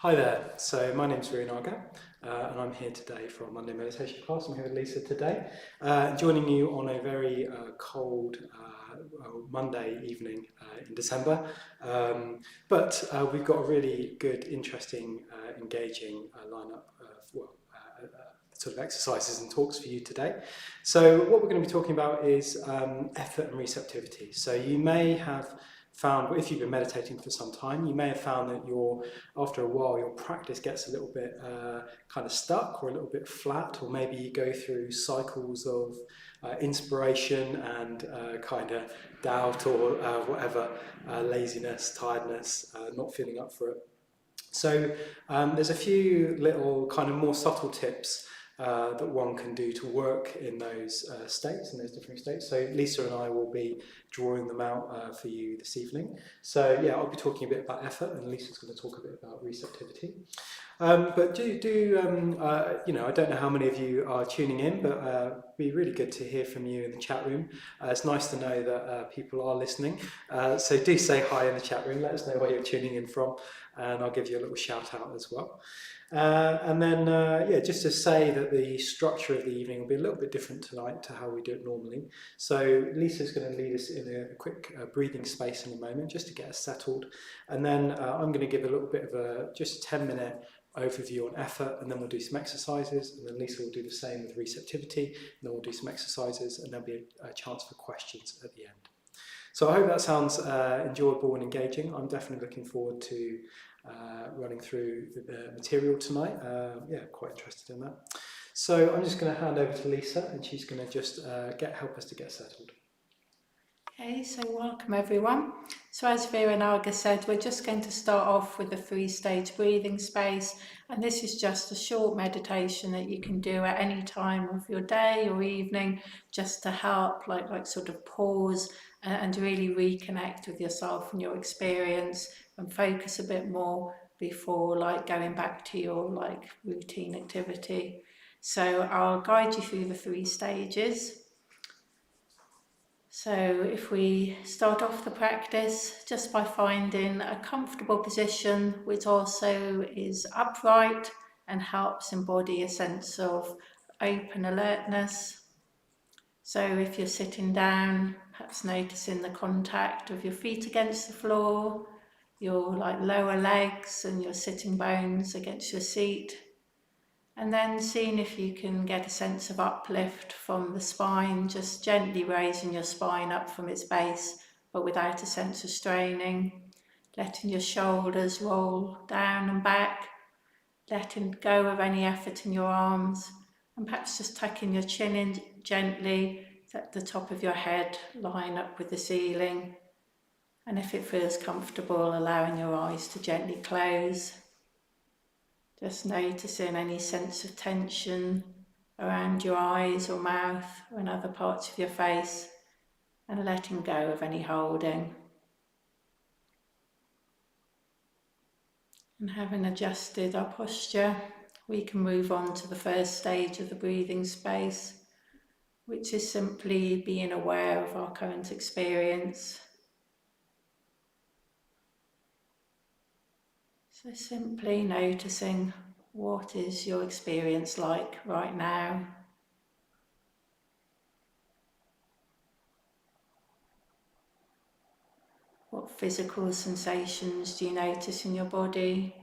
Hi there, so my name's Viryanaga and I'm here today for our Monday meditation class. I'm here with Lisa today, joining you on a very cold Monday evening in December, but we've got a really good, interesting, engaging lineup of sort of exercises and talks for you today. So what we're going to be talking about is effort and receptivity. So you may have found, if you've been meditating for some time, you may have found that after a while your practice gets a little bit kind of stuck or a little bit flat, or maybe you go through cycles of inspiration and kind of doubt or whatever, laziness, tiredness, not feeling up for it. So there's a few little kind of more subtle tips that one can do to work in those states, in those different states. So Lisa and I will be drawing them out for you this evening. So yeah, I'll be talking a bit about effort, and Lisa's going to talk a bit about receptivity. But I don't know how many of you are tuning in, but it'd be really good to hear from you in the chat room. It's nice to know that people are listening. So do say hi in the chat room. Let us know where you're tuning in from, and I'll give you a little shout out as well. And then, just to say that the structure of the evening will be a little bit different tonight to how we do it normally. So Lisa's going to lead us in a quick breathing space in a moment, just to get us settled. And then I'm going to give a little bit of just a 10-minute overview on effort, and then we'll do some exercises, and then Lisa will do the same with receptivity, and then we'll do some exercises, and there'll be a chance for questions at the end. So I hope that sounds enjoyable and engaging. I'm definitely looking forward to running through the material tonight. Quite interested in that. So I'm just going to hand over to Lisa, and she's going to just help us to get settled. Okay, so welcome everyone. So as Viryanaga said, we're just going to start off with a 3-stage breathing space, and this is just a short meditation that you can do at any time of your day or evening, just to help like sort of pause and really reconnect with yourself and your experience and focus a bit more before going back to your routine activity. So I'll guide you through the 3 stages. So if we start off the practice just by finding a comfortable position which also is upright and helps embody a sense of open alertness. So if you're sitting down, perhaps noticing the contact of your feet against the floor, your lower legs and your sitting bones against your seat. And then seeing if you can get a sense of uplift from the spine, just gently raising your spine up from its base, but without a sense of straining. Letting your shoulders roll down and back, letting go of any effort in your arms, and perhaps just tucking your chin in gently, let the top of your head line up with the ceiling. And if it feels comfortable, allowing your eyes to gently close. Just noticing any sense of tension around your eyes or mouth or in other parts of your face, and letting go of any holding. And having adjusted our posture, we can move on to the first stage of the breathing space, which is simply being aware of our current experience. So simply noticing, what is your experience like right now? What physical sensations do you notice in your body?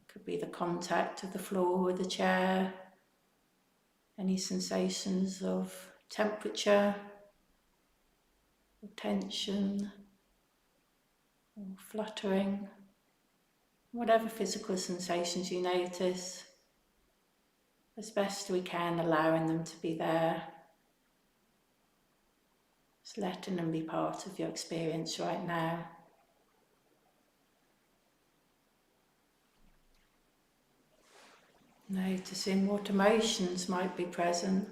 Could be the contact of the floor with the chair, any sensations of temperature, or tension, or fluttering. Whatever physical sensations you notice, as best we can, allowing them to be there. Just letting them be part of your experience right now. Noticing what emotions might be present.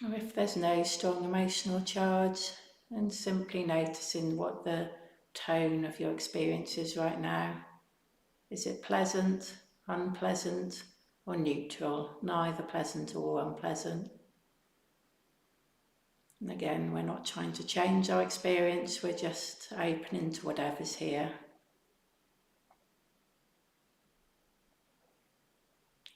Or if there's no strong emotional charge, then simply noticing what the tone of your experience is right now. Is it pleasant, unpleasant, or neutral? Neither pleasant or unpleasant. And again, we're not trying to change our experience, we're just opening to whatever's here.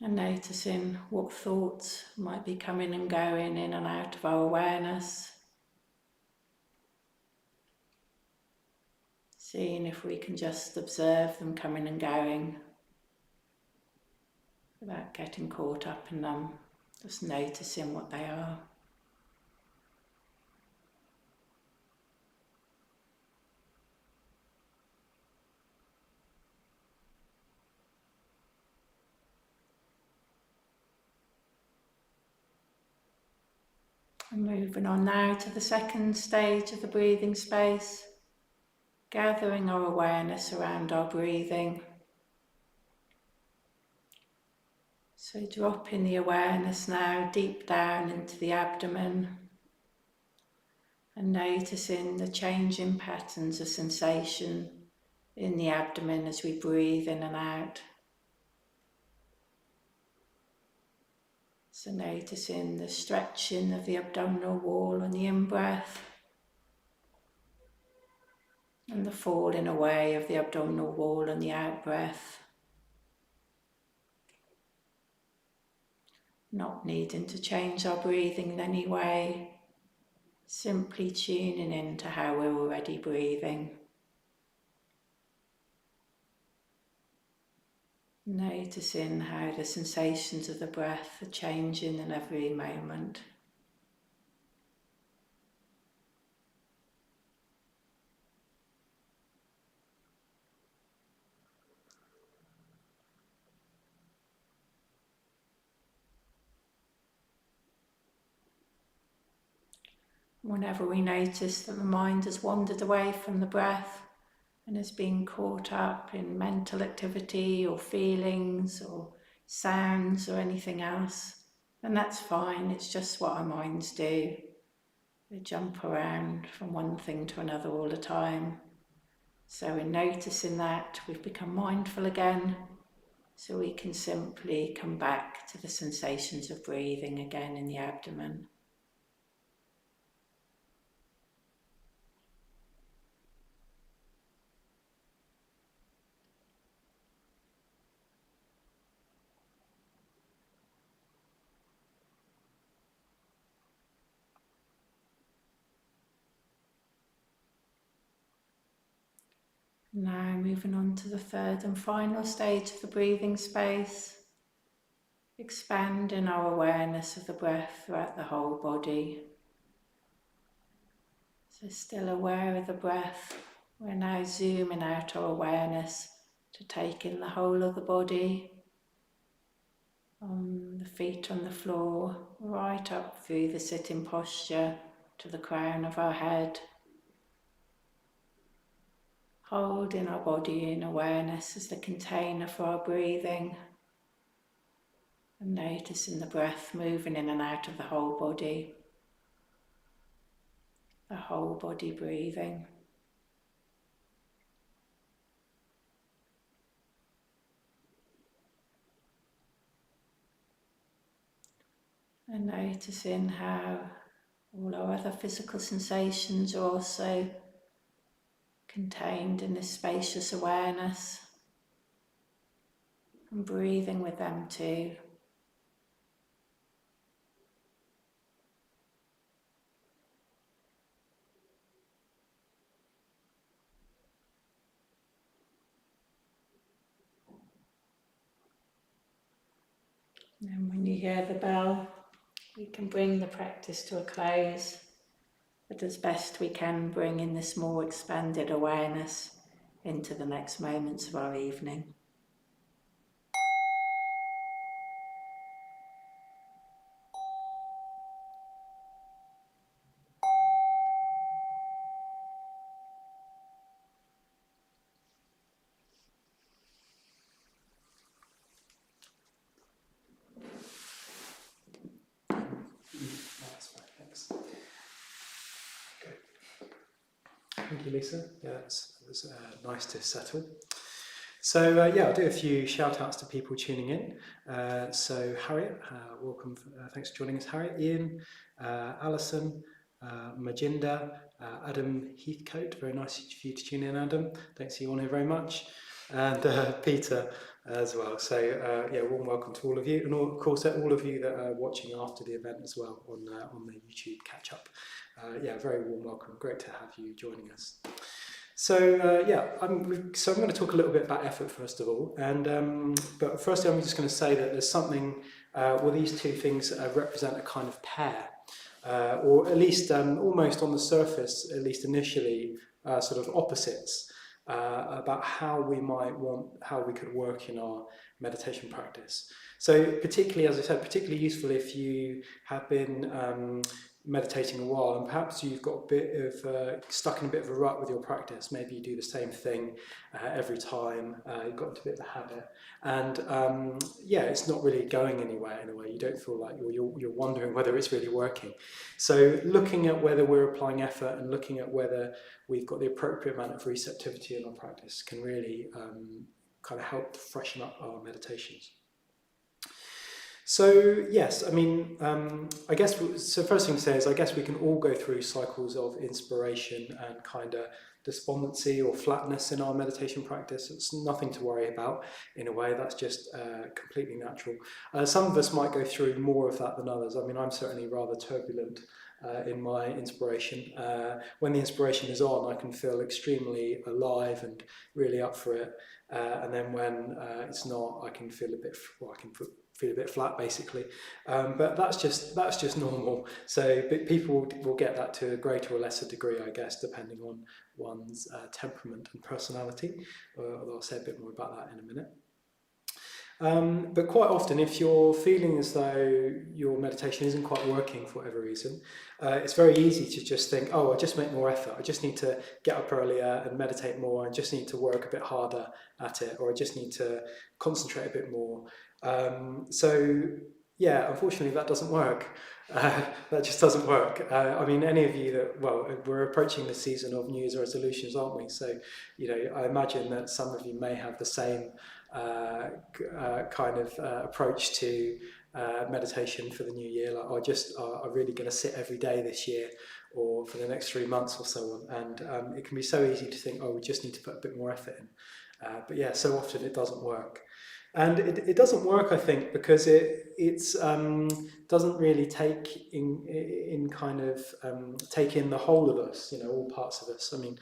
And noticing what thoughts might be coming and going in and out of our awareness. Seeing if we can just observe them coming and going without getting caught up in them, just noticing what they are. And moving on now to the second stage of the breathing space, gathering our awareness around our breathing. So dropping the awareness now deep down into the abdomen and noticing the changing patterns of sensation in the abdomen as we breathe in and out. So noticing the stretching of the abdominal wall on the in-breath and the falling away of the abdominal wall on the out-breath. Not needing to change our breathing in any way, simply tuning into how we're already breathing. Noticing how the sensations of the breath are changing in every moment. Whenever we notice that the mind has wandered away from the breath and has been caught up in mental activity or feelings or sounds or anything else, then that's fine, it's just what our minds do. They jump around from one thing to another all the time. So in noticing that, we've become mindful again, so we can simply come back to the sensations of breathing again in the abdomen. Now moving on to the third and final stage of the breathing space, expanding our awareness of the breath throughout the whole body. So still aware of the breath, we're now zooming out our awareness to take in the whole of the body, the feet on the floor, right up through the sitting posture to the crown of our head. Holding our body in awareness as the container for our breathing, and noticing the breath moving in and out of the whole body breathing. And noticing how all our other physical sensations are also contained in this spacious awareness, and breathing with them too. And when you hear the bell, we can bring the practice to a close, but as best we can bring in this more expanded awareness into the next moments of our evening. That's fine, thanks. Good. Thank you, Lisa. Yeah, it was nice to settle. So I'll do a few shout outs to people tuning in. So Harriet, welcome, thanks for joining us, Harriet. Ian, Alison, Majinda, Adam Heathcote, very nice for you to tune in, Adam. Thanks to you on here very much. And Peter as well. So yeah, warm welcome to all of you, and of course all of you that are watching after the event as well on the YouTube catch up. Yeah, very warm welcome. Great to have you joining us. So yeah, I'm going to talk a little bit about effort first of all, and but firstly I'm just going to say that there's something. Well, these two things represent a kind of pair, or at least almost on the surface, at least initially, sort of opposites. About how we could work in our meditation practice. So particularly, as I said, particularly useful if you have been meditating a while and perhaps you've got a bit of stuck in a bit of a rut with your practice. Maybe you do the same thing every time, you've got into a bit of a habit, and yeah, it's not really going anywhere in a way. You don't feel like you're wondering whether it's really working. So looking at whether we're applying effort and looking at whether we've got the appropriate amount of receptivity in our practice can really kind of help to freshen up our meditations. So yes, I mean, I guess, so first thing to say is I guess we can all go through cycles of inspiration and kind of despondency or flatness in our meditation practice. It's nothing to worry about in a way, that's just completely natural. Some of us might go through more of that than others. I mean, I'm certainly rather turbulent in my inspiration. When the inspiration is on, I can feel extremely alive and really up for it. And then when it's not, I can feel a bit, feel a bit flat basically, but that's just normal. So people will get that to a greater or lesser degree, I guess, depending on one's temperament and personality. Although I'll say a bit more about that in a minute. But quite often, if you're feeling as though your meditation isn't quite working for whatever reason, it's very easy to just think, oh, I just make more effort. I just need to get up earlier and meditate more. I just need to work a bit harder at it, or I just need to concentrate a bit more. So yeah, unfortunately, that doesn't work. That just doesn't work. I mean, any of you that, well, we're approaching the season of New Year's resolutions, aren't we? So, you know, I imagine that some of you may have the same kind of approach to meditation for the new year. Like, I'm really going to sit every day this year, or for the next 3 months or so on. And it can be so easy to think, oh, we just need to put a bit more effort in. But yeah, so often it doesn't work. And it doesn't work, I think, because it doesn't really take in kind of take in the whole of us, you know, all parts of us. I mean,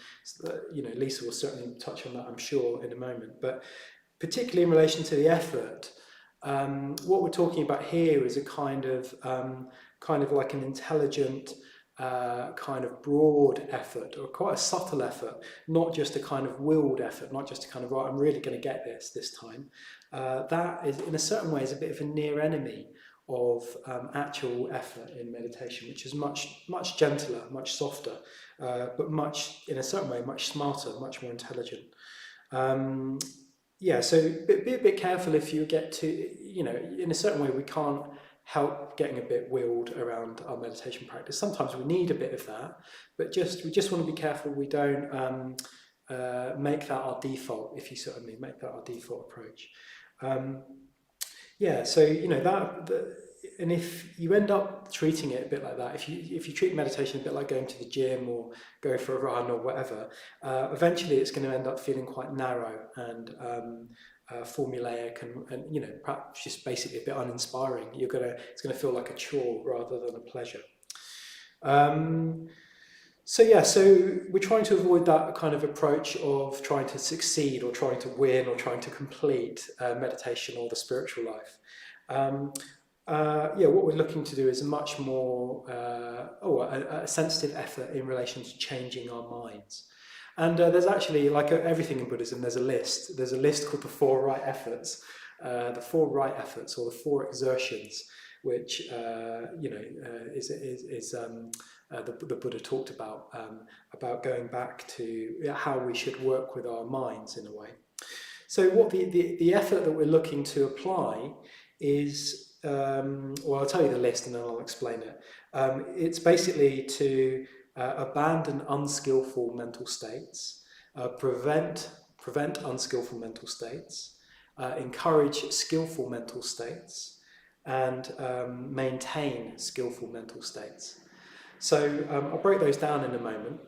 you know, Lisa will certainly touch on that, I'm sure, in a moment. But particularly in relation to the effort, what we're talking about here is a kind of like an intelligent, kind of broad effort, or quite a subtle effort, not just a kind of willed effort, not just a kind of, right, I'm really going to get this time. That is, in a certain way, is a bit of a near enemy of actual effort in meditation, which is much gentler, much softer, but much, in a certain way, much smarter, much more intelligent. Yeah, so be a bit careful if you get to, you know, in a certain way we can't help getting a bit willed around our meditation practice. Sometimes we need a bit of that, but we just want to be careful we don't make that our default, if you sort of mean, make that our default approach. Yeah, so, you know, and if you end up treating it a bit like that, if you treat meditation a bit like going to the gym or going for a run or whatever, eventually it's going to end up feeling quite narrow and formulaic and you know, perhaps just basically a bit uninspiring. It's going to feel like a chore rather than a pleasure. So yeah, so we're trying to avoid that kind of approach of trying to succeed or trying to win or trying to complete meditation or the spiritual life. Yeah, what we're looking to do is a much more a sensitive effort in relation to changing our minds. And there's actually, like everything in Buddhism, there's a list. There's a list called the 4 right efforts, or the 4 exertions, which you know is the Buddha talked about going back to how we should work with our minds in a way. So what the effort that we're looking to apply is, well, I'll tell you the list and then I'll explain it. It's basically to abandon unskillful mental states, prevent unskillful mental states, encourage skillful mental states, and maintain skillful mental states. So I'll break those down in a moment.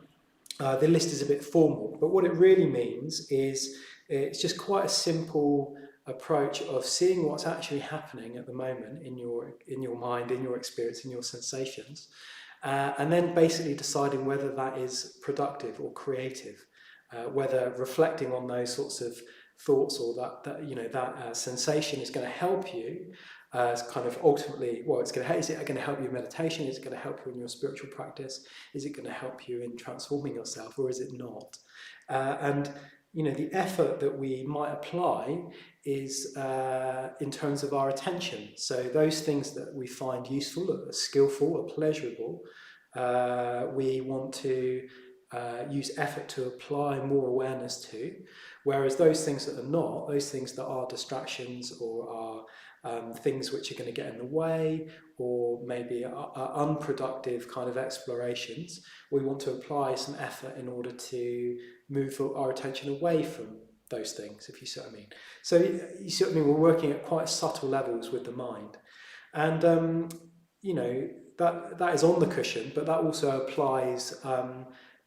The list is a bit formal, but what it really means is it's just quite a simple approach of seeing what's actually happening at the moment in your mind, in your experience, in your sensations, and then basically deciding whether that is productive or creative, whether reflecting on those sorts of thoughts or that sensation is going to help you kind of ultimately, well, is it going to help you in meditation? Is it going to help you in your spiritual practice? Is it going to help you in transforming yourself, or is it not? And the effort that we might apply is in terms of our attention. So those things that we find useful, or skillful, or pleasurable, we want to use effort to apply more awareness to, whereas those things that are not, those things that are distractions or are things which are going to get in the way, or maybe are unproductive kind of explorations, we want to apply some effort in order to move our attention away from those things, if you see what I mean. So you see what I mean, we're working at quite subtle levels with the mind. And that is on the cushion, but that also applies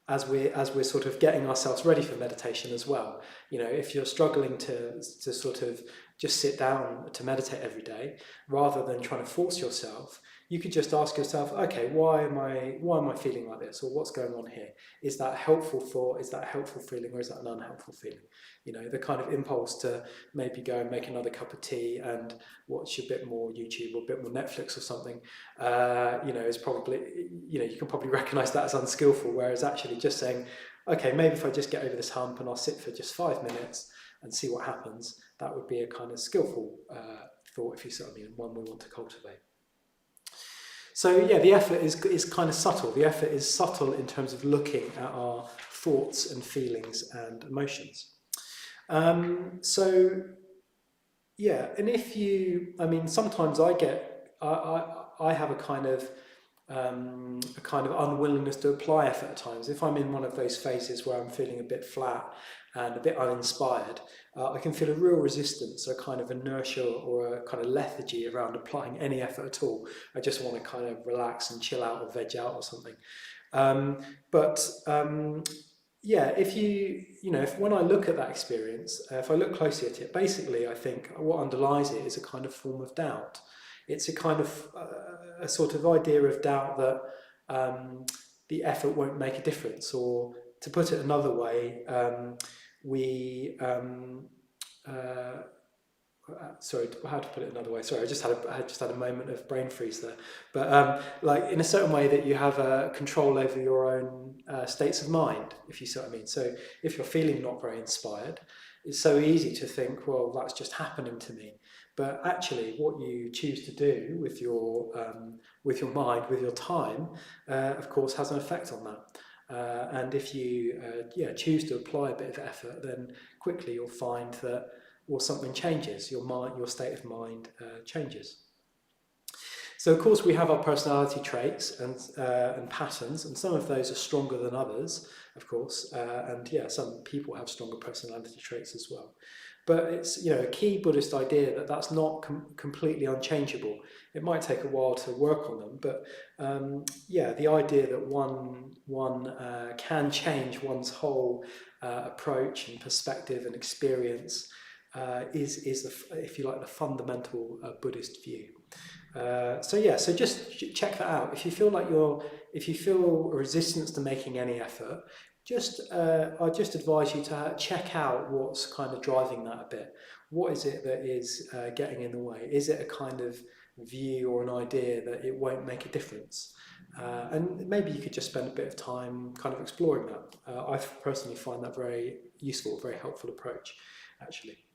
as we're sort of getting ourselves ready for meditation as well. If you're struggling to sort of just sit down to meditate every day, rather than trying to force yourself, you could just ask yourself, okay, why am I feeling like this, or what's going on here? Is that a helpful thought? Is that a helpful feeling, or is that an unhelpful feeling? The kind of impulse to maybe go and make another cup of tea and watch a bit more YouTube or a bit more Netflix or something, is probably, you can probably recognize that as unskillful, whereas actually just saying, okay, maybe if I just get over this hump and I'll sit for just 5 minutes and see what happens, that would be a kind of skillful thought, if you see what I mean, and one we want to cultivate. So yeah, the effort is kind of subtle. The effort is subtle in terms of looking at our thoughts and feelings and emotions. So yeah, and sometimes I have a kind of unwillingness to apply effort at times. If I'm in one of those phases where I'm feeling a bit flat and a bit uninspired, I can feel a real resistance, a kind of inertia or a kind of lethargy around applying any effort at all. I just want to kind of relax and chill out or veg out or something. Yeah, if when I look at that experience, if I look closely at it, basically I think what underlies it is a kind of form of doubt. It's a kind of a sort of idea of doubt that the effort won't make a difference, or to put it another way, sorry, how to put it another way? Sorry, I just had a moment of brain freeze there. But like in a certain way that you have control over your own states of mind, if you see what I mean. So if you're feeling not very inspired, it's so easy to think, well, that's just happening to me. But actually, what you choose to do with your mind, with your time, of course, has an effect on that. And if you choose to apply a bit of effort, then quickly you'll find that, or something changes, your state of mind changes. So of course we have our personality traits and patterns, and some of those are stronger than others, of course, and yeah, some people have stronger personality traits as well. But it's a key Buddhist idea that that's not completely unchangeable. It might take a while to work on them, but yeah, the idea that one can change one's whole approach and perspective and experience is if you like, the fundamental Buddhist view. So just check that out. If you feel a resistance to making any effort, I just advise you to check out what's kind of driving that a bit. What is it that is getting in the way? Is it a kind of view or an idea that it won't make a difference? And maybe you could just spend a bit of time kind of exploring that. I personally find that very useful, very helpful approach, actually.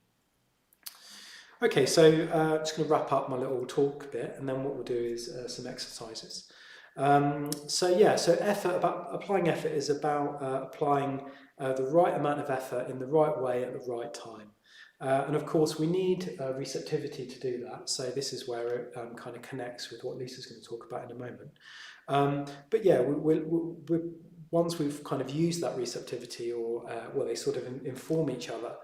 Okay, so I'm just going to wrap up my little talk bit, and then what we'll do is some exercises. So applying effort is about applying the right amount of effort in the right way at the right time. And of course, we need receptivity to do that. So this is where it kind of connects with what Lisa's going to talk about in a moment. But yeah, once we've kind of used that receptivity, or they sort of inform each other,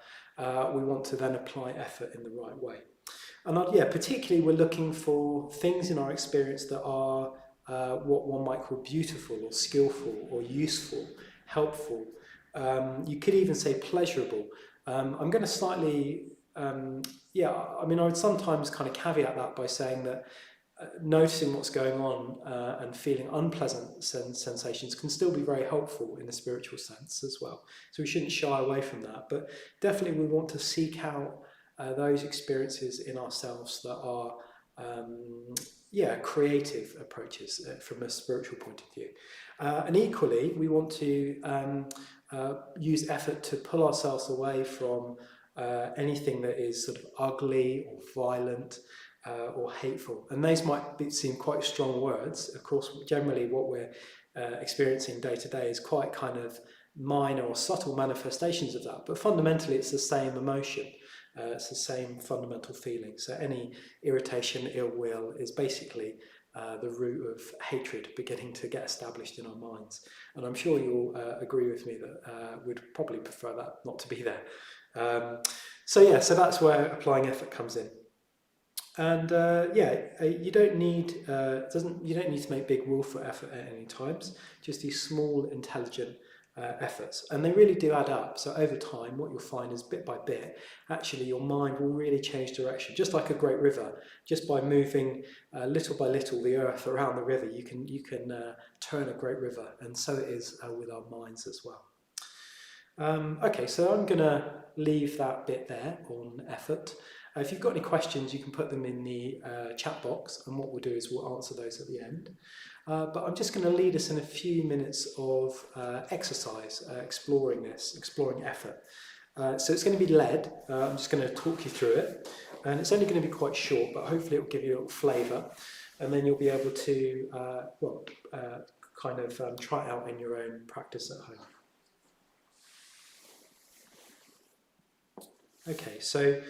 we want to then apply effort in the right way. And particularly we're looking for things in our experience that are what one might call beautiful or skillful or useful, helpful. You could even say pleasurable. I'm going to slightly, I mean, I would sometimes kind of caveat that by saying that noticing what's going on and feeling unpleasant sensations can still be very helpful in a spiritual sense as well. So we shouldn't shy away from that, but definitely we want to seek out those experiences in ourselves that are creative approaches from a spiritual point of view. And equally, we want to use effort to pull ourselves away from anything that is sort of ugly or violent or hateful. And those might seem quite strong words. Of course, generally what we're experiencing day to day is quite kind of minor or subtle manifestations of that. But fundamentally, it's the same emotion. It's the same fundamental feeling. So any irritation, ill will is basically the root of hatred beginning to get established in our minds. And I'm sure you'll agree with me that we'd probably prefer that not to be there. So that's where applying effort comes in. And you don't need to make big willful effort at any times. Just these small, intelligent efforts, and they really do add up. So over time, what you'll find is bit by bit, actually, your mind will really change direction. Just like a great river, just by moving little by little the earth around the river, you can turn a great river, and so it is with our minds as well. Okay, so I'm going to leave that bit there on effort. If you've got any questions, you can put them in the chat box, and what we'll do is we'll answer those at the end. But I'm just going to lead us in a few minutes of exercise, exploring effort. So it's going to be led. I'm just going to talk you through it, and it's only going to be quite short, but hopefully it will give you a little flavour, and then you'll be able to try it out in your own practice at home. Okay, so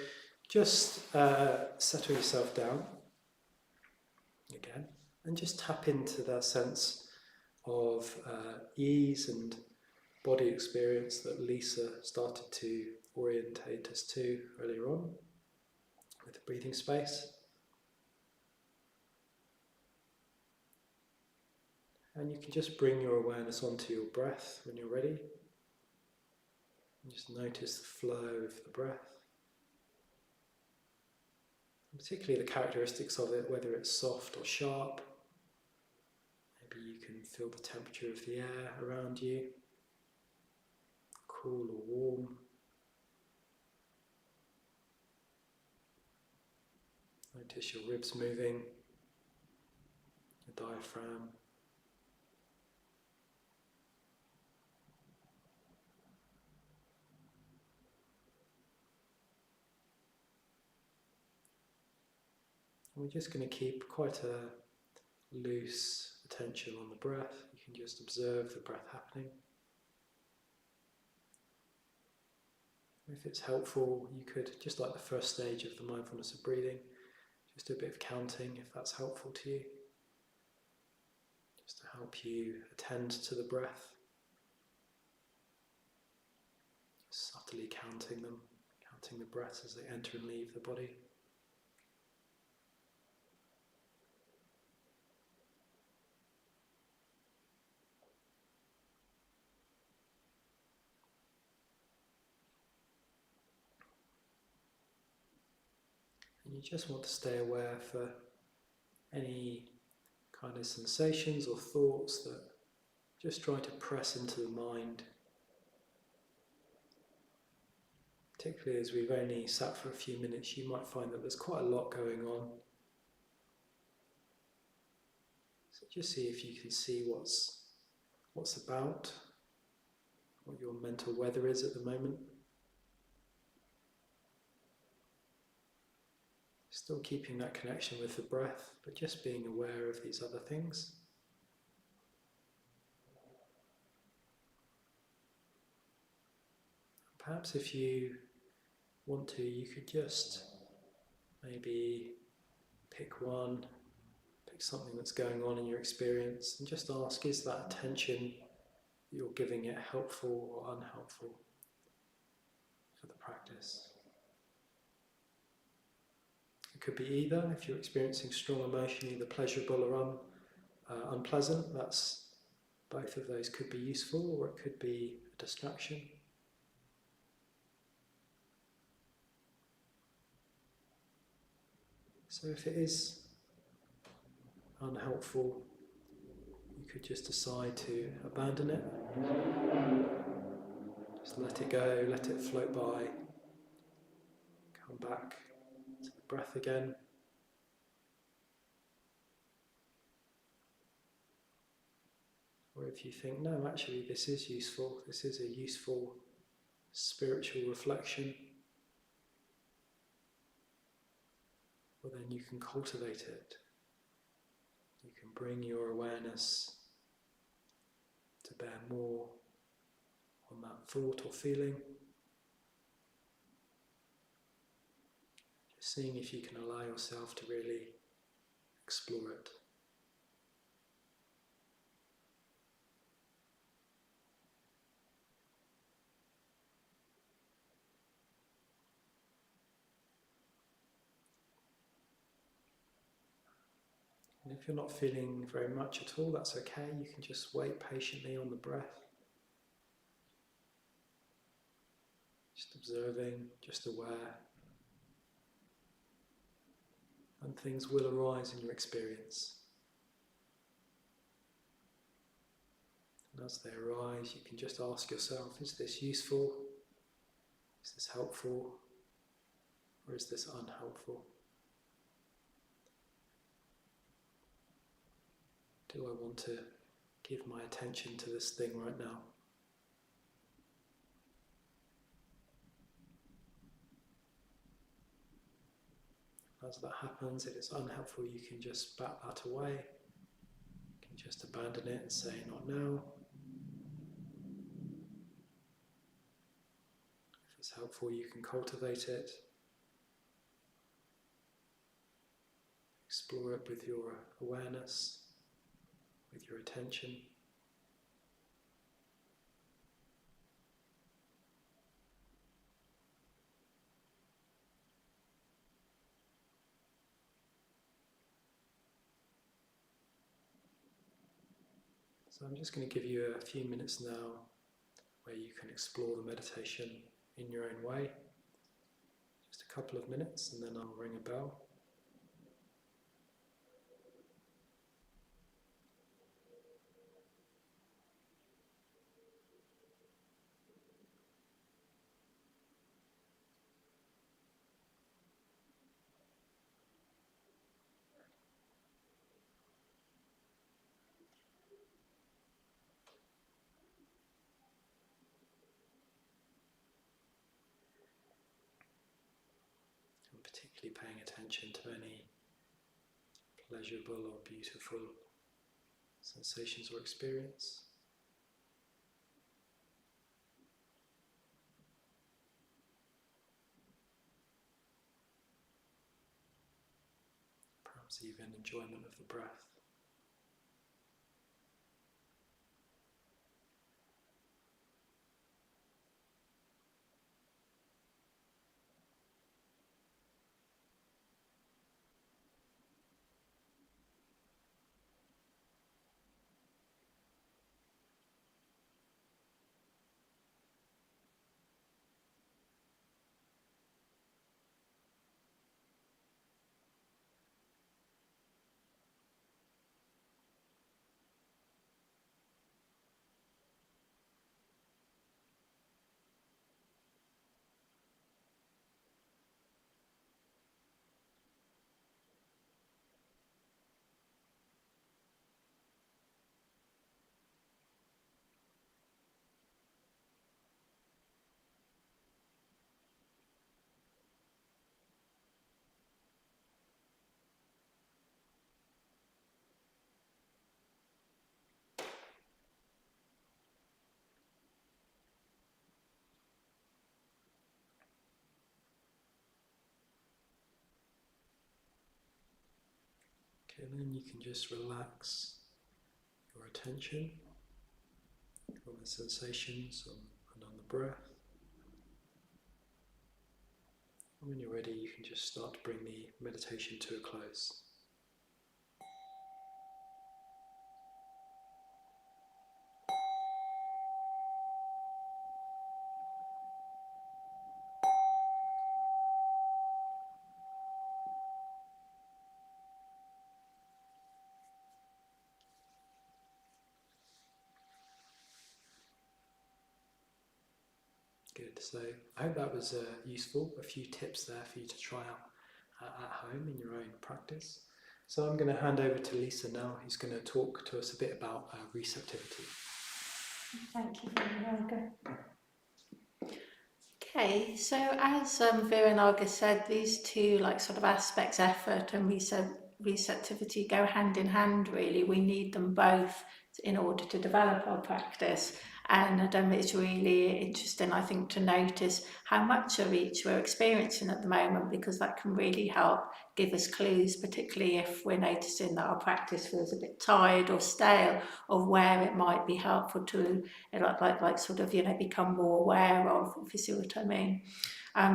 just settle yourself down again and just tap into that sense of ease and body experience that Lisa started to orientate us to earlier on with the breathing space. And you can just bring your awareness onto your breath when you're ready. And just notice the flow of the breath. Particularly the characteristics of it, whether it's soft or sharp. Maybe you can feel the temperature of the air around you, cool or warm. Notice your ribs moving, your diaphragm. We're just going to keep quite a loose attention on the breath. You can just observe the breath happening. If it's helpful, you could, just like the first stage of the mindfulness of breathing, just do a bit of counting if that's helpful to you. Just to help you attend to the breath. Just subtly counting them, counting the breaths as they enter and leave the body. And you just want to stay aware for any kind of sensations or thoughts that just try to press into the mind. Particularly as we've only sat for a few minutes, you might find that there's quite a lot going on. So just see if you can see what's about, what your mental weather is at the moment. Still keeping that connection with the breath, but just being aware of these other things. Perhaps if you want to, you could just maybe pick something that's going on in your experience and just ask, is that attention that you're giving it helpful or unhelpful for the practice? It could be either, if you're experiencing strong emotion, either pleasurable or unpleasant, both of those could be useful, or it could be a distraction. So if it is unhelpful, you could just decide to abandon it. Just let it go, let it float by. Come back to the breath again. Or if you think, no, actually this is useful, this is a useful spiritual reflection, well then you can cultivate it. You can bring your awareness to bear more on that thought or feeling. Just seeing if you can allow yourself to really explore it. And if you're not feeling very much at all, that's okay. You can just wait patiently on the breath. Just observing, just aware. And things will arise in your experience. And as they arise, you can just ask yourself, is this useful? Is this helpful? Or is this unhelpful? Do I want to give my attention to this thing right now? As that happens, if it's unhelpful, you can just bat that away. You can just abandon it and say, not now. If it's helpful, you can cultivate it. Explore it with your awareness, with your attention. So I'm just going to give you a few minutes now where you can explore the meditation in your own way. Just a couple of minutes and then I'll ring a bell. And particularly paying attention to any pleasurable or beautiful sensations or experience. Perhaps even enjoyment of the breath. Okay, and then you can just relax your attention on the sensations and on the breath. And when you're ready, you can just start to bring the meditation to a close. Good. So I hope that was useful. A few tips there for you to try out at home in your own practice. So I'm going to hand over to Lisa now, who's going to talk to us a bit about receptivity. Thank you, Viryanaga. Okay, so as Viryanaga said, these two sort of aspects, effort and receptivity, go hand in hand really. We need them both in order to develop our practice. And it's really interesting, I think, to notice how much of each we're experiencing at the moment, because that can really help give us clues, particularly if we're noticing that our practice feels a bit tired or stale, of where it might be helpful to sort of become more aware of, if you see what I mean.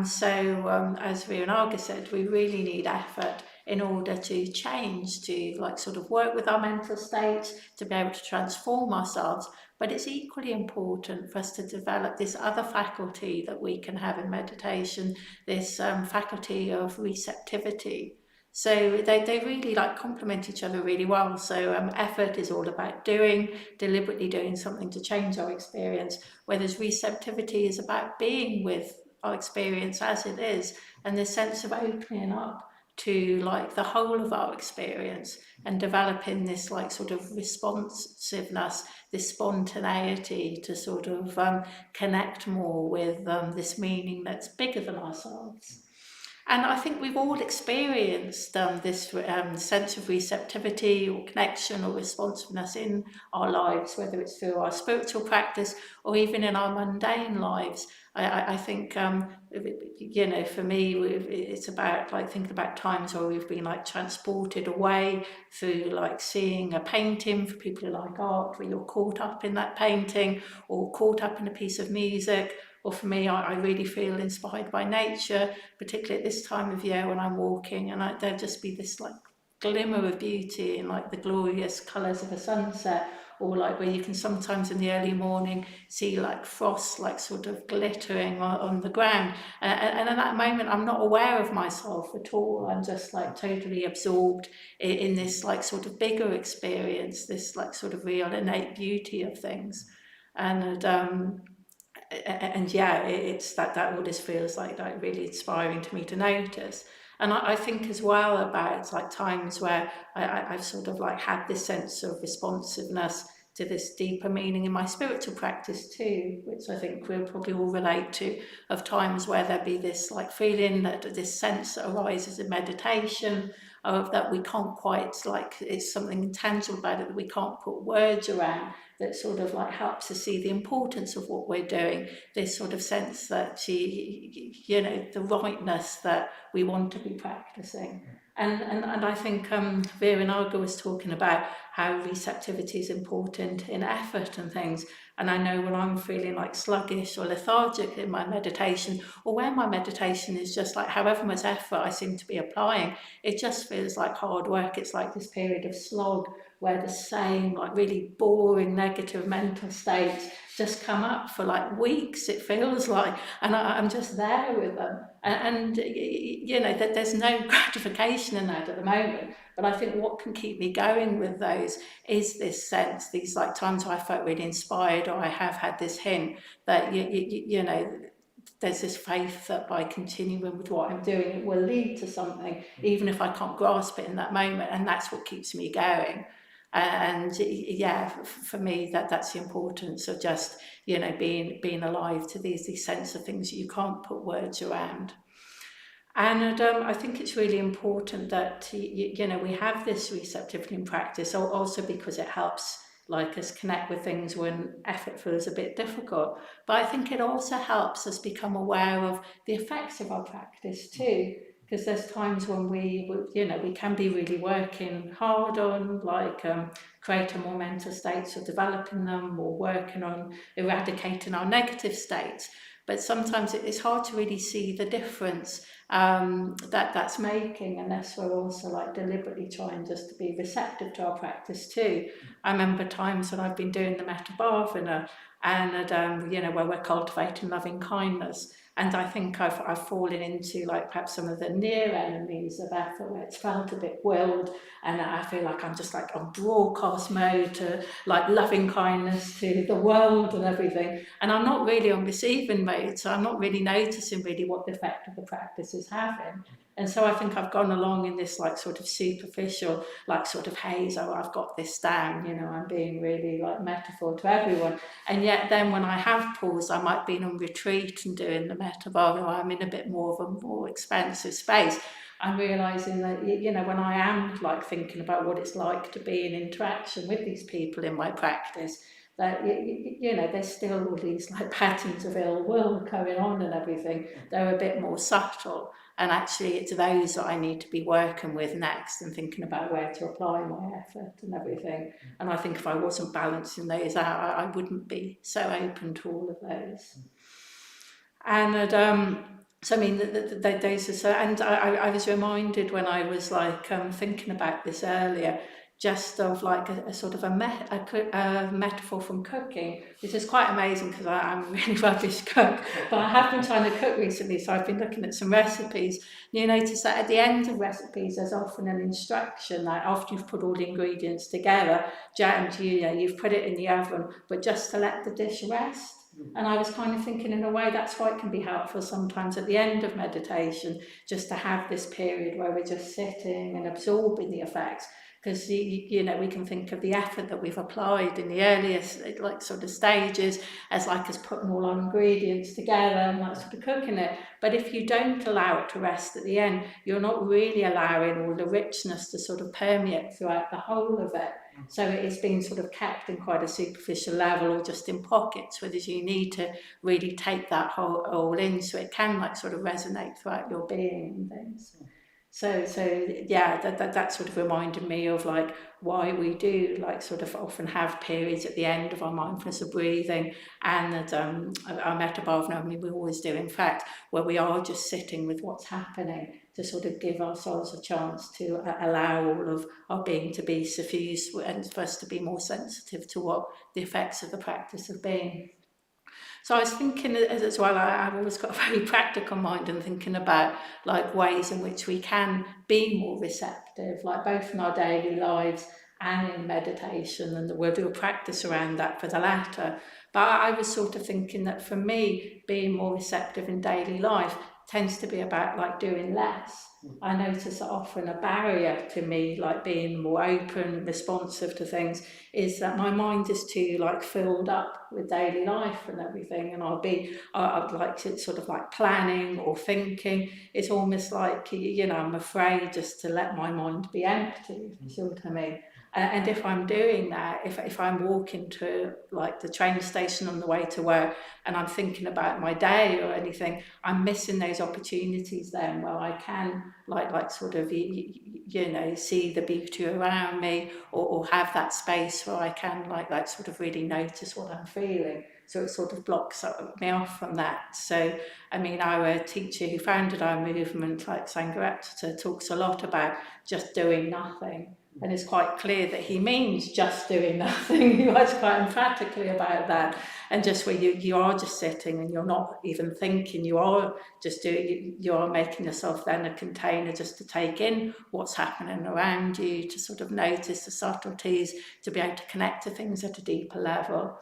So as Viryanaga said, we really need effort in order to change, to sort of work with our mental states, to be able to transform ourselves. But it's equally important for us to develop this other faculty that we can have in meditation, this faculty of receptivity. So they really complement each other really well. So effort is all about deliberately doing something to change our experience, whereas receptivity is about being with our experience as it is, and this sense of opening up to the whole of our experience and developing this sort of responsiveness, this spontaneity to sort of connect more with this meaning that's bigger than ourselves. And I think we've all experienced this sense of receptivity or connection or responsiveness in our lives, whether it's through our spiritual practice or even in our mundane lives. I think, for me, it's about thinking about times where we've been transported away through seeing a painting. For people who like art, where you're caught up in that painting or caught up in a piece of music. Or for me, I really feel inspired by nature, particularly at this time of year when I'm walking, and there'll just be this glimmer of beauty in the glorious colours of a sunset, or where you can sometimes in the early morning see frost sort of glittering on the ground, and at that moment I'm not aware of myself at all. I'm just totally absorbed in this sort of bigger experience, this sort of real innate beauty of things. And yeah, it's that all this feels like really inspiring to me to notice. And I think as well about times where I've sort of had this sense of responsiveness to this deeper meaning in my spiritual practice too, which I think we'll probably all relate to, of times where there be this feeling, that this sense that arises in meditation, of that we can't quite, it's something intangible about it that we can't put words around, that sort of helps us see the importance of what we're doing, this sort of sense that the rightness that we want to be practicing. And I think Viryanaga was talking about how receptivity is important in effort and things. And I know when I'm feeling sluggish or lethargic in my meditation, or when my meditation is just however much effort I seem to be applying, it just feels like hard work. It's this period of slog where the same really boring negative mental states just come up for weeks, it feels like, and I'm just there with them, and that there's no gratification in that at the moment. But I think what can keep me going with those is this sense, these times where I felt really inspired, or I have had this hint that there's this faith that by continuing with what I'm doing, it will lead to something, even if I can't grasp it in that moment, and that's what keeps me going. And yeah, for me, that's the importance of just being alive to these sense of things that you can't put words around. And I think it's really important that we have this receptivity in practice, also because it helps us connect with things when effort feels a bit difficult. But I think it also helps us become aware of the effects of our practice too. Because there's times when we can be really working hard on creating more mental states, or developing them, or working on eradicating our negative states. But sometimes it's hard to really see the difference that's making, unless we're also deliberately trying just to be receptive to our practice too. I remember times when I've been doing the Metta Bhavana, and where we're cultivating loving kindness. And I think I've fallen into like perhaps some of the near enemies of effort where it's felt a bit willed, and I feel like I'm just like on broadcast mode to like loving kindness to the world and everything. And I'm not really on receiving mode, so I'm not really noticing really what the effect of the practice is having. And so I think I've gone along in this like sort of superficial, like sort of haze, oh, I've got this down, you know, I'm being really like metaphor to everyone. And yet then when I have paused, I might be on retreat and doing the metaphor, or I'm in a bit more of a more expansive space. I'm realising that, you know, when I am like thinking about what it's like to be in interaction with these people in my practice, that, you know, there's still all these like patterns of ill will going on and everything. They're a bit more subtle. And actually it's those that I need to be working with next and thinking about where to apply my effort and everything. And I think if I wasn't balancing those out, I wouldn't be so open to all of those. And so I mean, those are so, and I was reminded when I was like thinking about this earlier, just of like a sort of a metaphor from cooking, which is quite amazing because I'm a really rubbish cook, but I have been trying to cook recently, so I've been looking at some recipes. You notice that at the end of recipes there's often an instruction, like after you've put all the ingredients together, and you know, you've put it in the oven, but just to let the dish rest. And I was kind of thinking, in a way, that's why it can be helpful sometimes at the end of meditation, just to have this period where we're just sitting and absorbing the effects. Because, you know, we can think of the effort that we've applied in the earliest like sort of stages as like us putting all our ingredients together and like sort of cooking it. But if you don't allow it to rest at the end, you're not really allowing all the richness to sort of permeate throughout the whole of it. So it's been sort of kept in quite a superficial level or just in pockets, whereas you need to really take that whole in so it can like sort of resonate throughout your being and things. So yeah, that sort of reminded me of like why we do like sort of often have periods at the end of our mindfulness of breathing and our metabhavana, I mean we always do in fact, where we are just sitting with what's happening to sort of give ourselves a chance to allow all of our being to be suffused and for us to be more sensitive to what the effects of the practice have been. So I was thinking as well, I've always got a very practical mind and thinking about like ways in which we can be more receptive, like both in our daily lives and in meditation, and we'll do a practice around that for the latter. But I was sort of thinking that for me, being more receptive in daily life tends to be about like doing less. I notice that often a barrier to me like being more open, responsive to things is that my mind is too like filled up with daily life and everything, and I'd like to sort of like planning or thinking. It's almost like, you know, I'm afraid just to let my mind be empty, if you see what I mean. And if I'm doing that, if I'm walking to like the train station on the way to work and I'm thinking about my day or anything, I'm missing those opportunities then where I can like sort of, you know, see the beauty around me or have that space where I can like sort of really notice what I'm feeling. So it sort of blocks me off from that. So, I mean, our teacher who founded our movement, like Sangharakshita, talks a lot about just doing nothing. And it's quite clear that he means just doing nothing. He was quite emphatically about that. And just where you are just sitting and you're not even thinking, you are just doing, you are making yourself then a container just to take in what's happening around you, to sort of notice the subtleties, to be able to connect to things at a deeper level.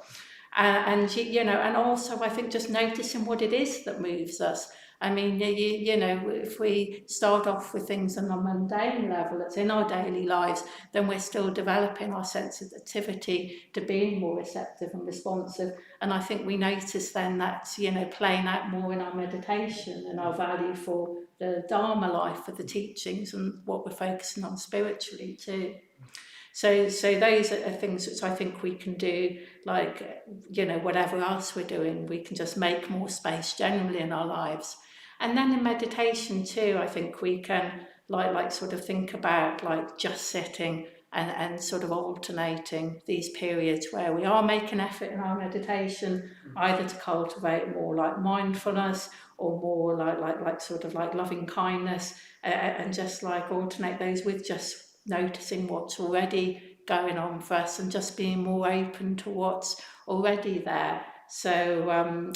And you know, and also I think just noticing what it is that moves us. I mean, you know, if we start off with things on a mundane level that's in our daily lives, then we're still developing our sensitivity to being more receptive and responsive. And I think we notice then that's, you know, playing out more in our meditation and our value for the Dharma life, for the teachings and what we're focusing on spiritually too. So those are things which I think we can do, like, you know, whatever else we're doing, we can just make more space generally in our lives. And then in meditation too, I think we can like sort of think about like just sitting and sort of alternating these periods where we are making effort in our meditation, either to cultivate more like mindfulness or more like sort of like loving kindness, and just like alternate those with just noticing what's already going on for us and just being more open to what's already there. So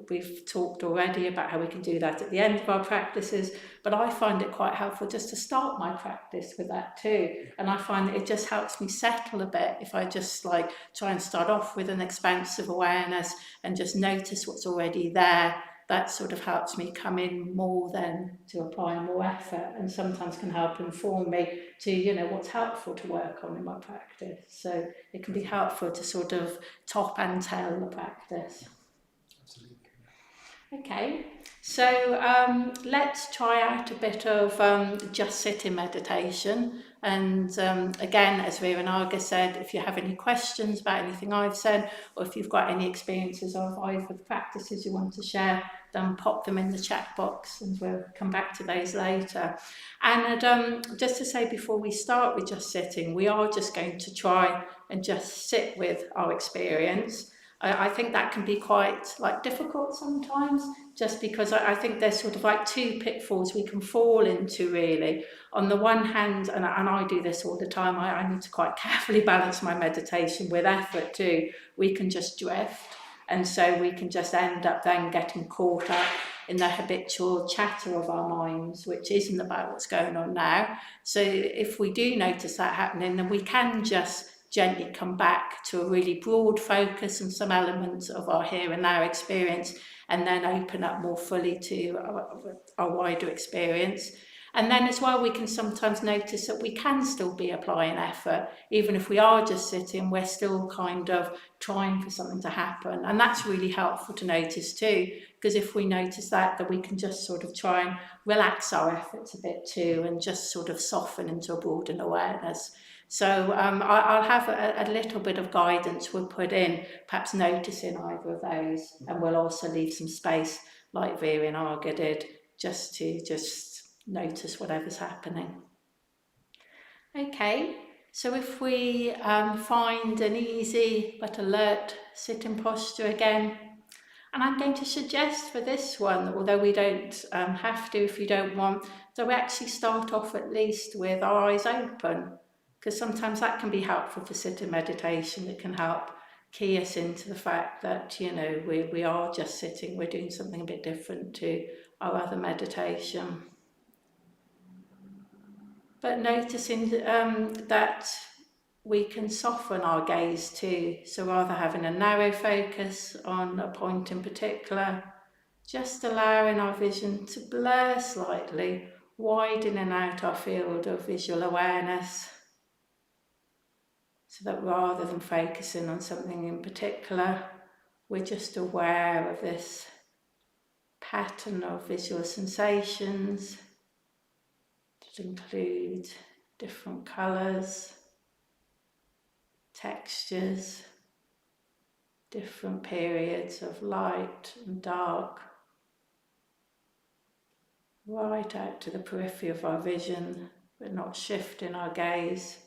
we've talked already about how we can do that at the end of our practices, but I find it quite helpful just to start my practice with that too. And I find that it just helps me settle a bit if I just like try and start off with an expansive awareness and just notice what's already there. That sort of helps me come in more then to apply more effort, and sometimes can help inform me to, you know, what's helpful to work on in my practice. So it can be helpful to sort of top and tail the practice. Absolutely. Okay, so let's try out a bit of just sitting meditation. And again, as Viryanaga said, if you have any questions about anything I've said, or if you've got any experiences of either the practices you want to share, then pop them in the chat box and we'll come back to those later. And just to say before we start with just sitting, we are just going to try and just sit with our experience. I think that can be quite like difficult sometimes, just because I think there's sort of like two pitfalls we can fall into really. On the one hand, and I do this all the time, I need to quite carefully balance my meditation with effort too. We can just drift, and so we can just end up then getting caught up in the habitual chatter of our minds, which isn't about what's going on now. So if we do notice that happening, then we can just gently come back to a really broad focus and some elements of our here and now experience, and then open up more fully to our wider experience. And then as well, we can sometimes notice that we can still be applying effort. Even if we are just sitting, we're still kind of trying for something to happen. And that's really helpful to notice too, because if we notice that, then we can just sort of try and relax our efforts a bit too, and just sort of soften into a broadened awareness. So I'll have a little bit of guidance we'll put in, perhaps noticing either of those, and we'll also leave some space, like Viryanaga did, just to notice whatever's happening. Okay, so if we find an easy but alert sitting posture again, and I'm going to suggest for this one, although we don't have to if you don't want, so we actually start off at least with our eyes open, because sometimes that can be helpful for sitting meditation. It can help key us into the fact that, you know, we are just sitting, we're doing something a bit different to our other meditation. But noticing that we can soften our gaze too, so rather having a narrow focus on a point in particular, just allowing our vision to blur slightly, widening out our field of visual awareness, so that rather than focusing on something in particular, we're just aware of this pattern of visual sensations that include different colours, textures, different periods of light and dark, right out to the periphery of our vision, but not shifting our gaze,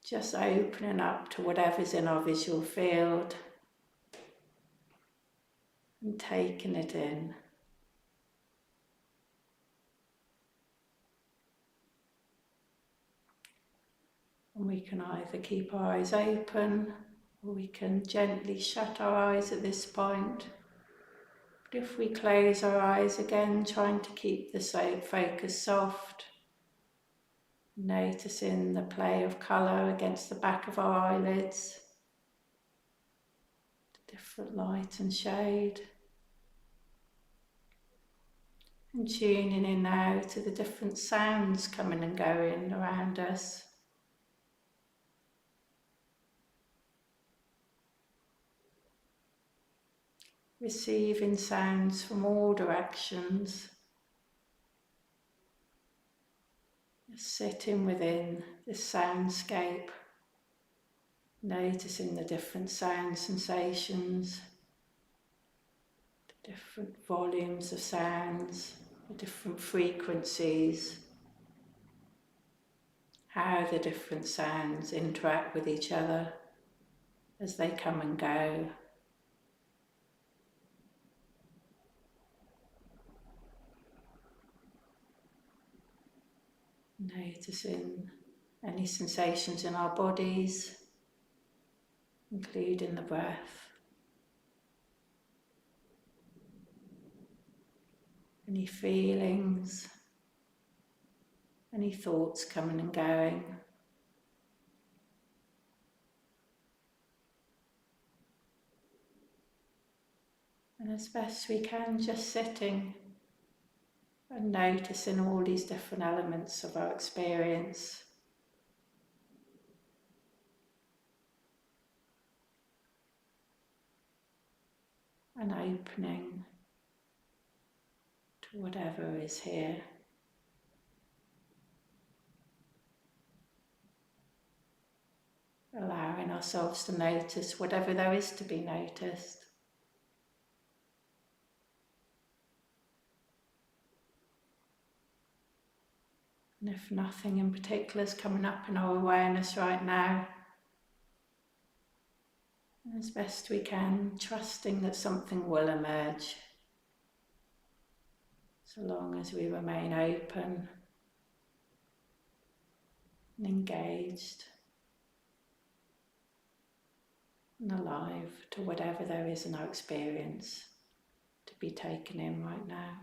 just opening up to whatever's in our visual field and taking it in. And we can either keep our eyes open, or we can gently shut our eyes at this point. But if we close our eyes again, trying to keep the focus soft, noticing the play of colour against the back of our eyelids, the different light and shade, and tuning in now to the different sounds coming and going around us. Receiving sounds from all directions, sitting within this soundscape, noticing the different sound sensations, the different volumes of sounds, the different frequencies, how the different sounds interact with each other as they come and go. Noticing any sensations in our bodies, including the breath. Any feelings, any thoughts coming and going. And as best we can, just sitting and noticing all these different elements of our experience. And opening to whatever is here. Allowing ourselves to notice whatever there is to be noticed. And if nothing in particular is coming up in our awareness right now, as best we can, trusting that something will emerge, so long as we remain open and engaged and alive to whatever there is in our experience to be taken in right now.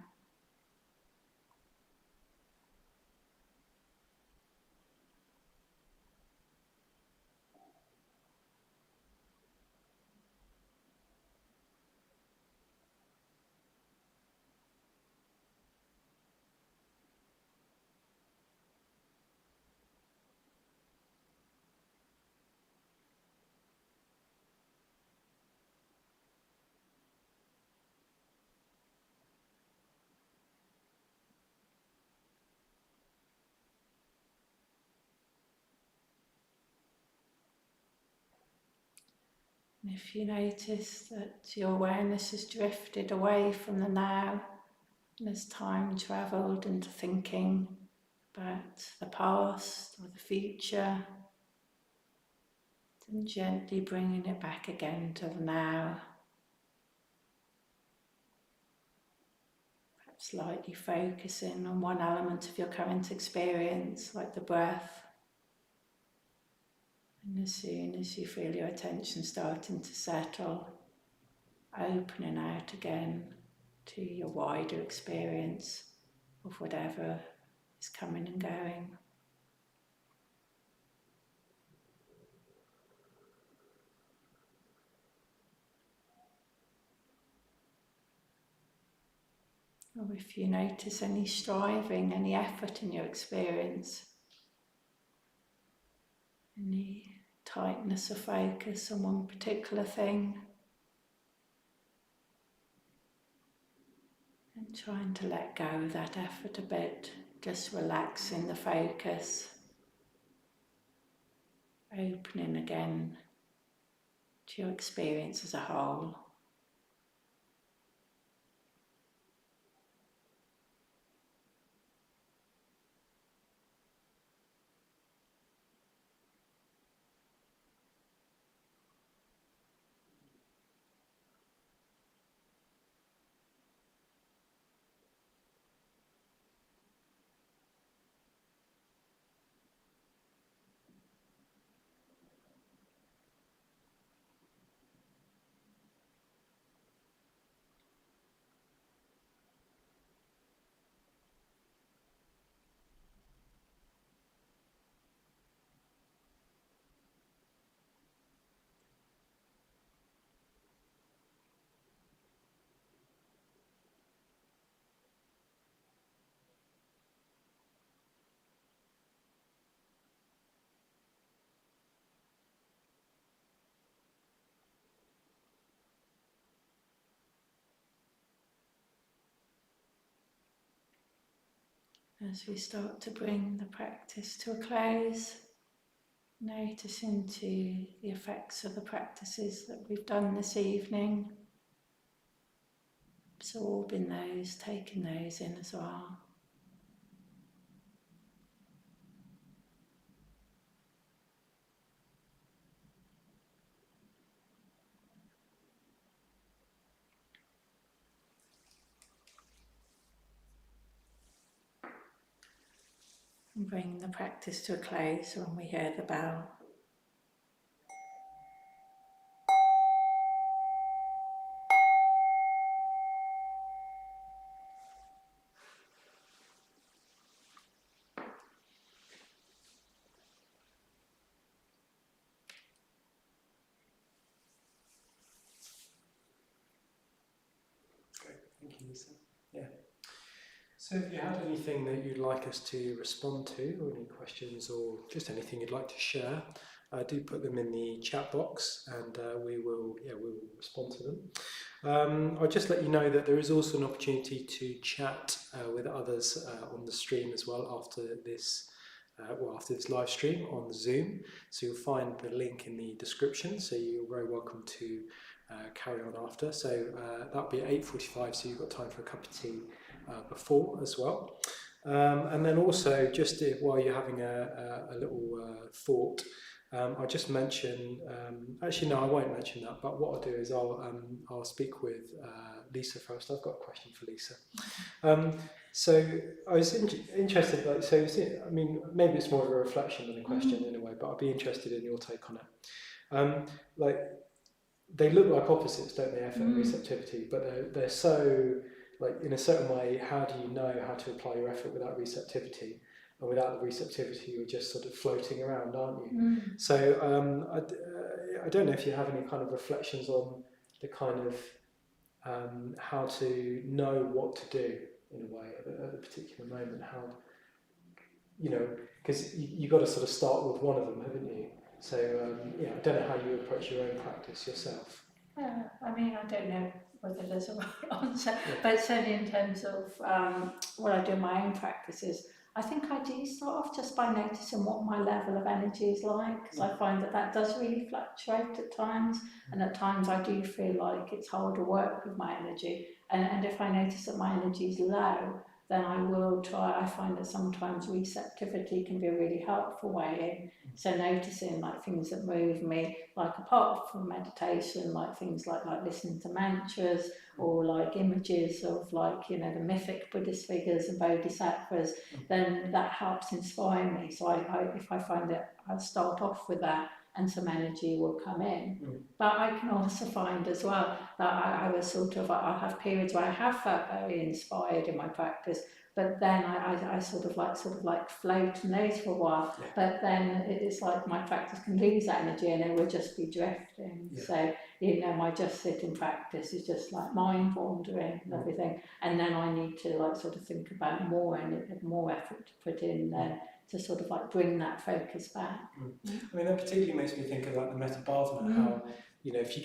And if you notice that your awareness has drifted away from the now and as time travelled into thinking about the past or the future, then gently bringing it back again to the now. Perhaps lightly focusing on one element of your current experience, like the breath. And as soon as you feel your attention starting to settle, opening out again to your wider experience of whatever is coming and going. Or if you notice any striving, any effort in your experience, any tightness of focus on one particular thing, and trying to let go of that effort a bit, just relaxing the focus, opening again to your experience as a whole. As we start to bring the practice to a close, notice into the effects of the practices that we've done this evening, absorbing those, taking those in as well. And bring the practice to a close when we hear the bell. Lisa. Yeah. So if you had anything that you'd like us to respond to, or any questions, or just anything you'd like to share, do put them in the chat box, and we will respond to them. I'll just let you know that there is also an opportunity to chat with others on the stream as well after this. After this live stream on Zoom, so you'll find the link in the description. So you're very welcome to carry on after. So that'll be at 8:45. So you've got time for a cup of tea before as well. And then also, just while you're having a little thought, I'll just mention. Actually, no, I won't mention that. But what I'll do is I'll speak with Lisa first. I've got a question for Lisa. So I was interested, I mean, maybe it's more of a reflection than a question in a way, but I'd be interested in your take on it. They look like opposites, don't they, effort and receptivity, but they're so, in a certain way, how do you know how to apply your effort without receptivity? And without the receptivity, you're just sort of floating around, aren't you? So I don't know if you have any kind of reflections on the kind of how to know what to do in a way at a particular moment. How, because you've got to sort of start with one of them, haven't you? So I don't know how you approach your own practice yourself. I mean, I don't know whether there's a right answer, but certainly in terms of what I do in my own practices, I think I do start off just by noticing what my level of energy is like, because I find that does really fluctuate at times, and at times I do feel like it's hard to work with my energy, and if I notice that my energy is low, then I will try. I find that sometimes receptivity can be a really helpful way in. So noticing things that move me, apart from meditation, things like listening to mantras, or images of the mythic Buddhist figures and bodhisattvas, then that helps inspire me. So if I find that, I'll start off with that, and some energy will come in. But I can also find as well that I was I have periods where I have felt very inspired in my practice, but then I sort of float in those for a while. But then it's like my practice can lose that energy and it will just be drifting. So my just sitting practice is just mind wandering and everything, and then I need to think about more effort to put in there to bring that focus back. I mean, that particularly makes me think about the metta bhavana, how if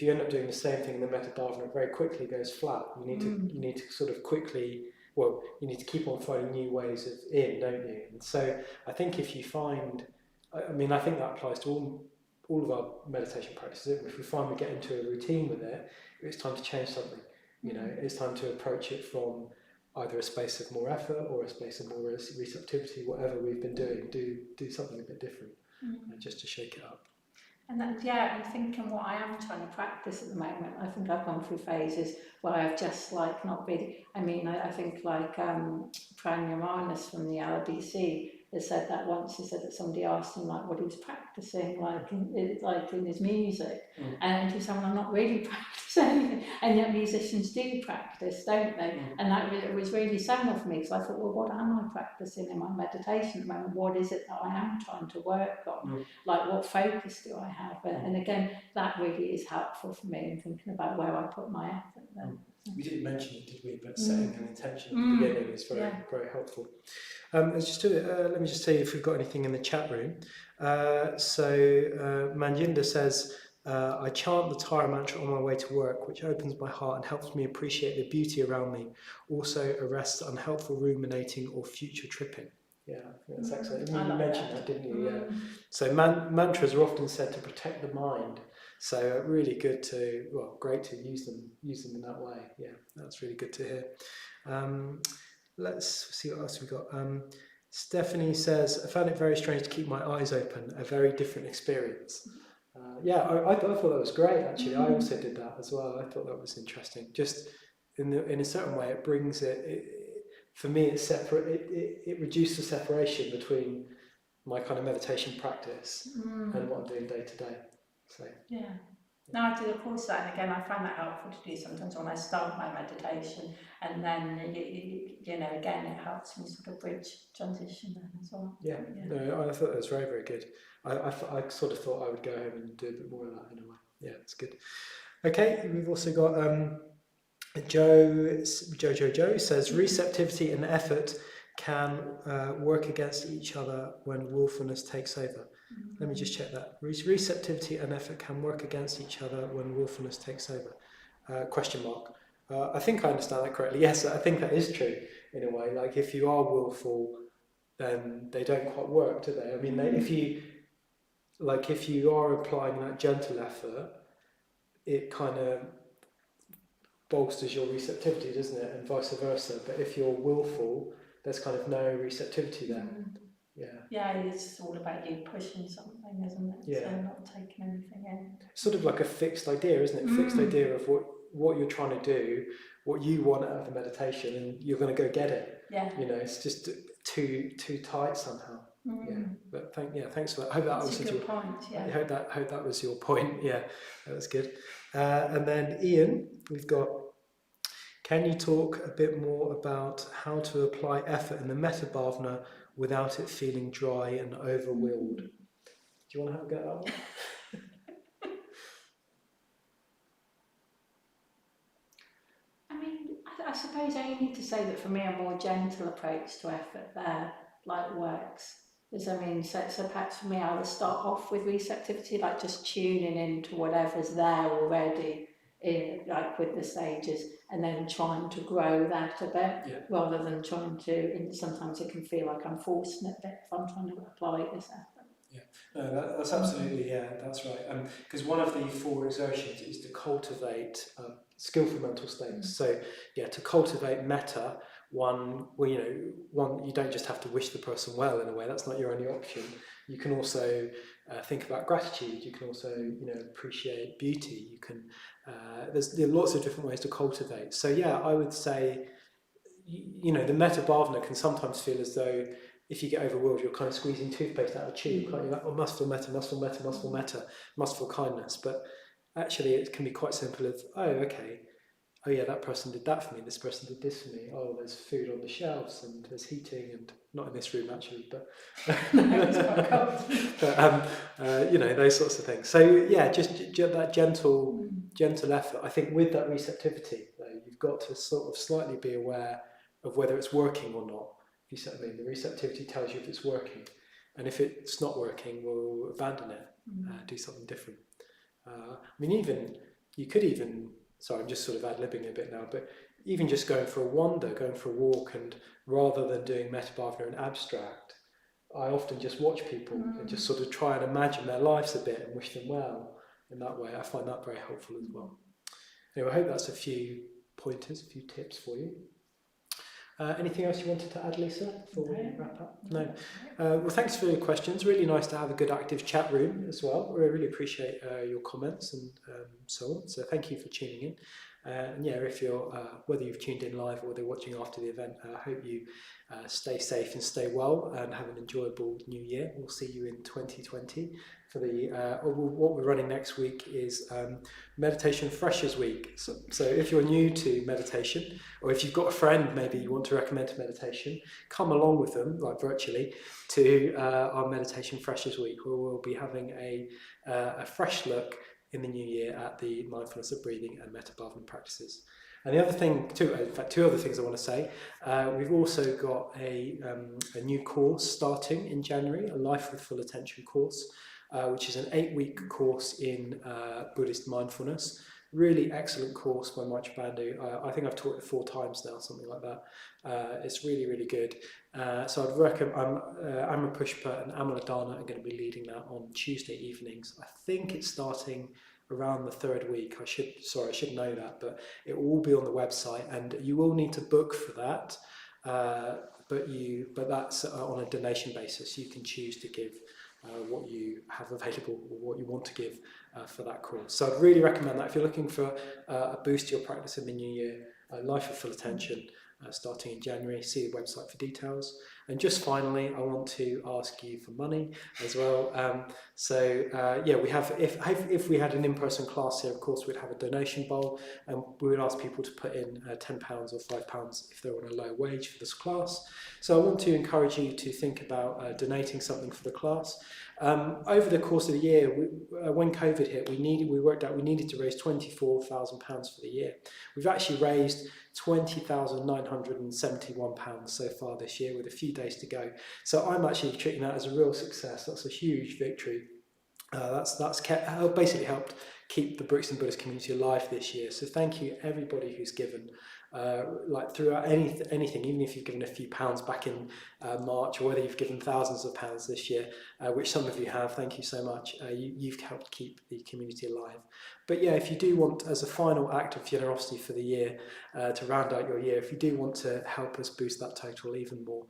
you end up doing the same thing in the metta bhavana, very quickly goes flat. You need to sort of quickly, you need to keep on finding new ways of don't you? And so I think if you find, I think that applies to all of our meditation practices. If we find we get into a routine with it, it's time to change something. It's time to approach it from either a space of more effort or a space of more receptivity. Whatever we've been doing, do something a bit different, just to shake it up. And I'm thinking what I am trying to practice at the moment. I think I've gone through phases where I've just not really. I mean, I think Pranayamanas from the LBC has said that once. He said that somebody asked him what he was practicing, in his music, and he said, "Well, I'm not really practicing." And yet musicians do practice, don't they? And that was really seminal for me, because I thought, well, what am I practicing in my meditation at the moment? What is it that I am trying to work on? What focus do I have? And again, that really is helpful for me in thinking about where I put my effort then. We didn't mention it, did we? But setting an intention at the beginning is very, very helpful. Let me just see if we've got anything in the chat room. Manjinda says, I chant the Tara mantra on my way to work, which opens my heart and helps me appreciate the beauty around me. Also arrests unhelpful ruminating or future tripping. Yeah, that's excellent. You mentioned that, didn't you? Yeah. So mantras are often said to protect the mind. So really great to use them in that way. Yeah, that's really good to hear. Let's see what else we got. Stephanie says, I found it very strange to keep my eyes open, a very different experience. I thought that was great, actually. I also did that as well. I thought that was interesting. Just in a certain way, it brings for me, it's separate. It reduced the separation between my kind of meditation practice and what I'm doing day to day. So No, I did a course that, and again, I find that helpful to do sometimes when I start my meditation, and then again, it helps me sort of bridge transition then as well. No, I thought that was very, very good. I sort of thought I would go home and do a bit more of that in a way. Yeah, it's good. Okay, we've also got Joe says receptivity and effort can work against each other when willfulness takes over. Let me just check that. Receptivity and effort can work against each other when willfulness takes over. Question mark. I think I understand that correctly. Yes, I think that is true in a way. Like if you are willful, then they don't quite work, do they? I mean, if you are applying that gentle effort, it kind of bolsters your receptivity, doesn't it? And vice versa. But if you're willful, there's kind of no receptivity there. Yeah, it's all about you pushing something, isn't it? Yeah. So not taking anything in. Sort of like a fixed idea, isn't it? Fixed idea of what you're trying to do, what you want out of the meditation, and you're going to go get it. Yeah. It's just too tight somehow. Yeah. But thanks for that. I hope that was your point. Yeah. I hope that was your point. Yeah, that was good. And then Ian, we've got. Can you talk a bit more about how to apply effort in the metta bhavana without it feeling dry and overwhelmed? Do you want to have a go at that one? I suppose I need to say that for me a more gentle approach to effort there works. So perhaps for me I would start off with receptivity, like just tuning into whatever's there already with the stages, and then trying to grow that a bit, rather than trying to, and sometimes it can feel like I'm forcing it a bit if I'm trying to apply this effort. Yeah, no, that's absolutely, that's right. Because one of the 4 exertions is to cultivate skillful mental states. So, to cultivate metta, you don't just have to wish the person well in a way. That's not your only option. You can also think about gratitude. You can also, appreciate beauty. You can. There are lots of different ways to cultivate. So, I would say, the metta bhavana can sometimes feel as though, if you get overwhelmed, you're kind of squeezing toothpaste out of a tube. You're like, must feel metta, must feel metta, must feel metta, must feel kindness. But actually, it can be quite simple of, that person did that for me, this person did this for me. Oh, there's food on the shelves and there's heating, and not in this room actually, but those sorts of things. So just that gentle effort. I think with that receptivity, though, you've got to sort of slightly be aware of whether it's working or not. You see what I mean? The receptivity tells you if it's working, and if it's not working, we'll abandon it, do something different. You could even. Sorry, I'm just sort of ad-libbing a bit now, but even just going for a wander, going for a walk, and rather than doing metta bhavana in abstract, I often just watch people and just sort of try and imagine their lives a bit and wish them well. In that way, I find that very helpful as well. Anyway, I hope that's a few pointers, a few tips for you. Anything else you wanted to add, Lisa, before we wrap up? No. Well, thanks for your questions. Really nice to have a good active chat room as well. We really appreciate your comments and so on. So thank you for tuning in. And if you're whether you've tuned in live or they're watching after the event, I hope you stay safe and stay well and have an enjoyable new year. We'll see you in 2020 for the what we're running next week is Meditation Freshers Week. So if you're new to meditation, or if you've got a friend maybe you want to recommend to meditation, come along with them, like virtually, to our Meditation Freshers Week, where we'll be having a fresh look in the new year at the mindfulness of breathing and metta bhavana practices. And the other thing, two other things I want to say. We've also got a new course starting in January, a Life with Full Attention course, which is an 8-week course in Buddhist mindfulness. Really excellent course by Maitri Bandhu. I think I've taught it 4 times now, something like that. It's really, really good. So I'd recommend, Amra Pushpa and Amala Dana are going to be leading that on Tuesday evenings. I think it's starting around the 3rd week. I should know that, but it will all be on the website, and you will need to book for that. But that's on a donation basis. You can choose to give what you have available or what you want to give for that course. So I'd really recommend that if you're looking for a boost to your practice in the new year. Life of Full Attention starting in January. See the website for details. And just finally, I want to ask you for money as well. Yeah, we have, if we had an in-person class here, of course, we'd have a donation bowl, and we would ask people to put in £10 or £5 if they're on a low wage for this class. So I want to encourage you to think about donating something for the class. Over the course of the year, when COVID hit, we worked out we needed to raise £24,000 for the year. We've actually raised £20,971 so far this year, with a few days to go. So I'm actually treating that as a real success. That's a huge victory. That's basically helped keep the Brixton Buddhist community alive this year. So thank you everybody who's given, like throughout anything, even if you've given a few pounds back in March, or whether you've given thousands of pounds this year, which some of you have. Thank you so much. You've helped keep the community alive. But yeah, if you do want, as a final act of generosity for the year, to round out your year, if you do want to help us boost that total even more,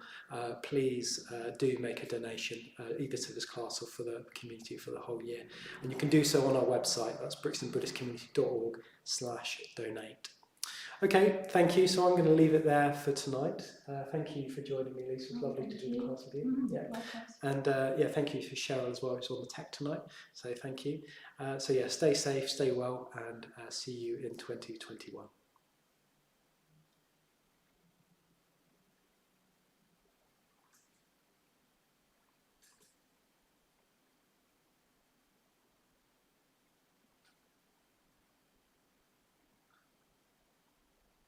please do make a donation, either to this class or for the community for the whole year. And you can do so on our website. That's brixtonbuddhistcommunity.org/donate. Okay, thank you. So I'm going to leave it there for tonight. Thank you for joining me, Lisa. It was lovely to do the class with you. And yeah, thank you for Cheryl as well, who's on the tech tonight. So thank you. So yeah, stay safe, stay well, and see you in 2021.